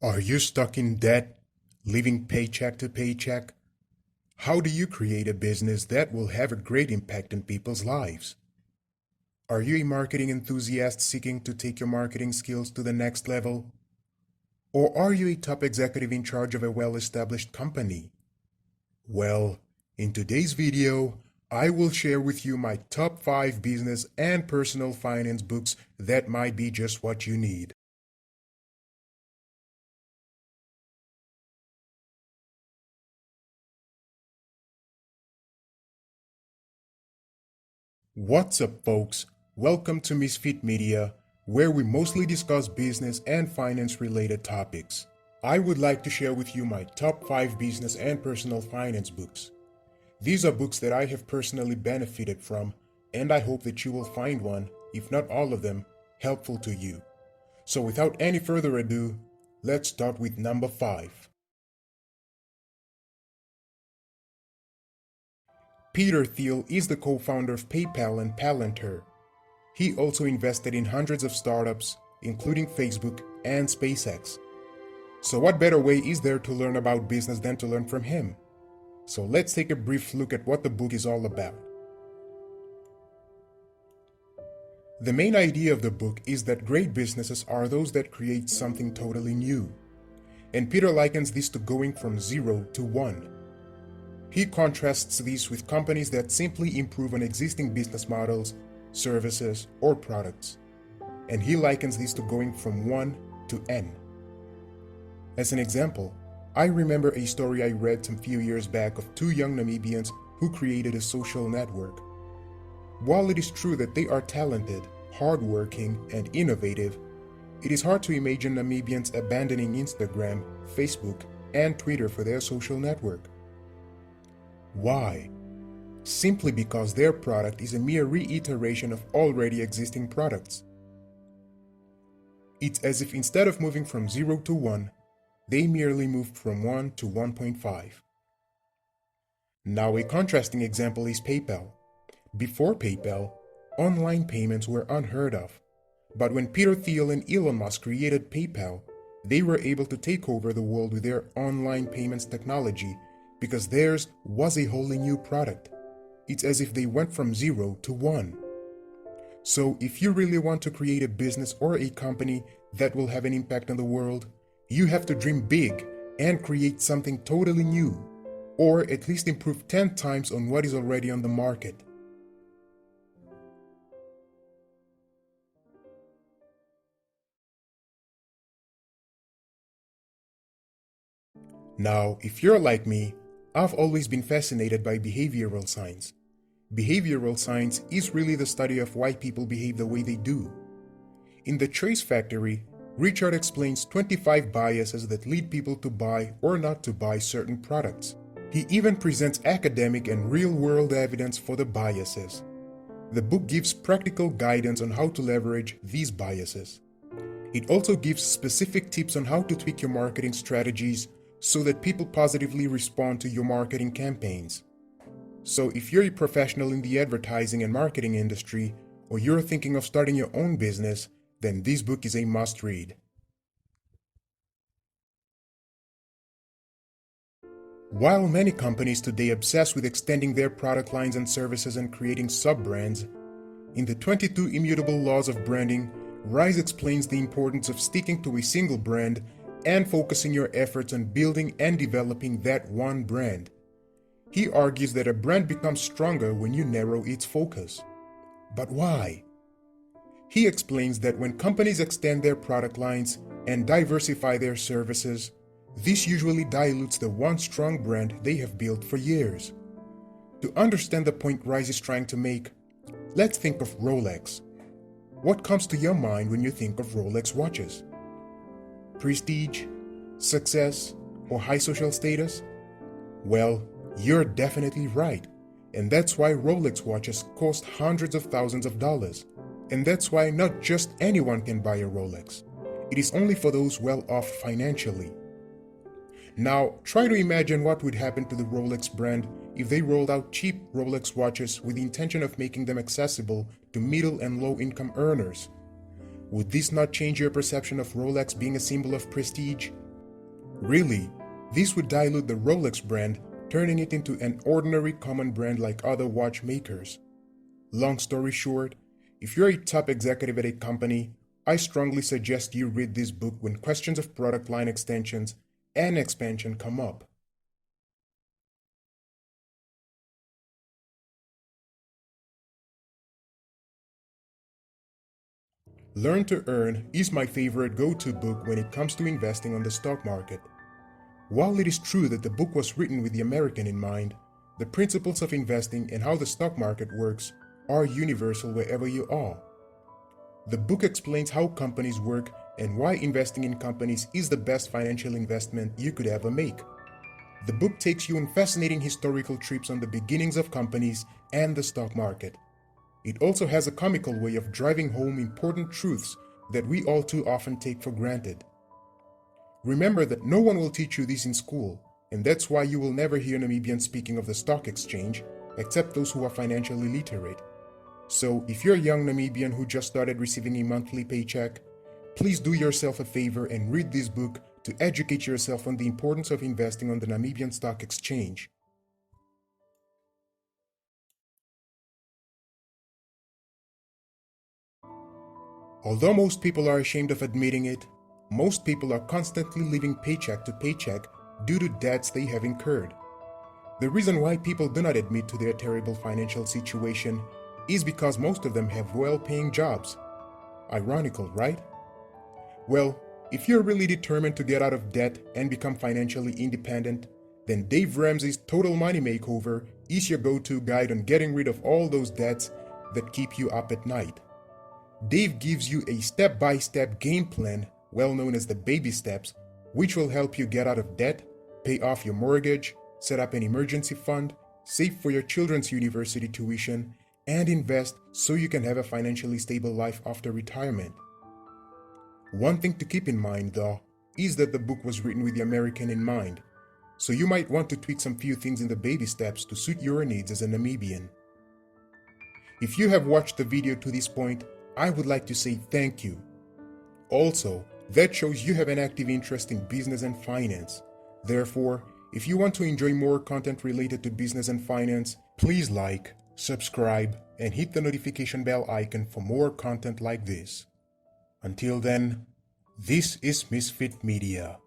Are you stuck in debt, living paycheck to paycheck? How do you create a business that will have a great impact in people's lives? Are you a marketing enthusiast seeking to take your marketing skills to the next level? Or are you a top executive in charge of a well-established company? Well, in today's video, I will share with you my top 5 business and personal finance books that might be just what you need. What's up, folks? Welcome to Misfit Media, where we mostly discuss business and finance related topics. I would like to share with you my top 5 business and personal finance books. These are books that I have personally benefited from, and I hope that you will find one, if not all of them, helpful to you. So without any further ado, let's start with number 5. Peter Thiel is the co-founder of PayPal and Palantir. He also invested in hundreds of startups, including Facebook and SpaceX. So what better way is there to learn about business than to learn from him? So let's take a brief look at what the book is all about. The main idea of the book is that great businesses are those that create something totally new. And Peter likens this to going from 0 to 1. He contrasts this with companies that simply improve on existing business models, services, or products. And he likens this to going from 1 to N. As an example, I remember a story I read some few years back of 2 young Namibians who created a social network. While it is true that they are talented, hardworking, and innovative, it is hard to imagine Namibians abandoning Instagram, Facebook, and Twitter for their social network. Why? Simply because their product is a mere reiteration of already existing products. It's as if instead of moving from 0 to 1, they merely moved from 1 to 1.5. Now a contrasting example is PayPal. Before PayPal, online payments were unheard of. But when Peter Thiel and Elon Musk created PayPal, they were able to take over the world with their online payments technology because theirs was a wholly new product. It's as if they went from 0 to 1. So if you really want to create a business or a company that will have an impact on the world, you have to dream big and create something totally new, or at least improve 10 times on what is already on the market. Now, if you're like me, I've always been fascinated by behavioral science. Behavioral science is really the study of why people behave the way they do. In The Choice Factory, Richard explains 25 biases that lead people to buy or not to buy certain products. He even presents academic and real-world evidence for the biases. The book gives practical guidance on how to leverage these biases. It also gives specific tips on how to tweak your marketing strategies so that people positively respond to your marketing campaigns. So if you're a professional in the advertising and marketing industry, or you're thinking of starting your own business, then this book is a must-read. While many companies today obsess with extending their product lines and services and creating sub-brands, in the 22 Immutable Laws of Branding, Rise explains the importance of sticking to a single brand and focusing your efforts on building and developing that one brand. He argues that a brand becomes stronger when you narrow its focus. But why? He explains that when companies extend their product lines and diversify their services, this usually dilutes the one strong brand they have built for years. To understand the point Rise is trying to make, let's think of Rolex. What comes to your mind when you think of Rolex watches? Prestige, success, or high social status? Well, you're definitely right, and that's why Rolex watches cost hundreds of thousands of dollars. And that's why not just anyone can buy a Rolex. It is only for those well off financially. Now, try to imagine what would happen to the Rolex brand if they rolled out cheap Rolex watches with the intention of making them accessible to middle and low income earners. Would this not change your perception of Rolex being a symbol of prestige Really, this would dilute the Rolex brand, turning it into an ordinary common brand like other watchmakers. Long story short, if you're a top executive at a company, I strongly suggest you read this book when questions of product line extensions and expansion come up. Learn to Earn is my favorite go-to book when it comes to investing on the stock market. While it is true that the book was written with the American in mind, the principles of investing and how the stock market works are universal wherever you are. The book explains how companies work and why investing in companies is the best financial investment you could ever make. The book takes you on fascinating historical trips on the beginnings of companies and the stock market. It also has a comical way of driving home important truths that we all too often take for granted. Remember that no one will teach you this in school, and that's why you will never hear Namibians speaking of the stock exchange, except those who are financially literate. So, if you're a young Namibian who just started receiving a monthly paycheck, please do yourself a favor and read this book to educate yourself on the importance of investing on the Namibian Stock Exchange. Although most people are ashamed of admitting it, most people are constantly living paycheck to paycheck due to debts they have incurred. The reason why people do not admit to their terrible financial situation is because most of them have well-paying jobs. Ironical, right? Well, if you're really determined to get out of debt and become financially independent, then Dave Ramsey's Total Money Makeover is your go-to guide on getting rid of all those debts that keep you up at night. Dave gives you a step-by-step game plan, well known as the baby steps, which will help you get out of debt, pay off your mortgage, set up an emergency fund, save for your children's university tuition, and invest so you can have a financially stable life after retirement. One thing to keep in mind, though, is that the book was written with the American in mind, so you might want to tweak some few things in the baby steps to suit your needs as a Namibian. If you have watched the video to this point, I would like to say thank you. Also, that shows you have an active interest in business and finance. Therefore, if you want to enjoy more content related to business and finance, please like, subscribe, and hit the notification bell icon for more content like this. Until then, this is Misfit Media.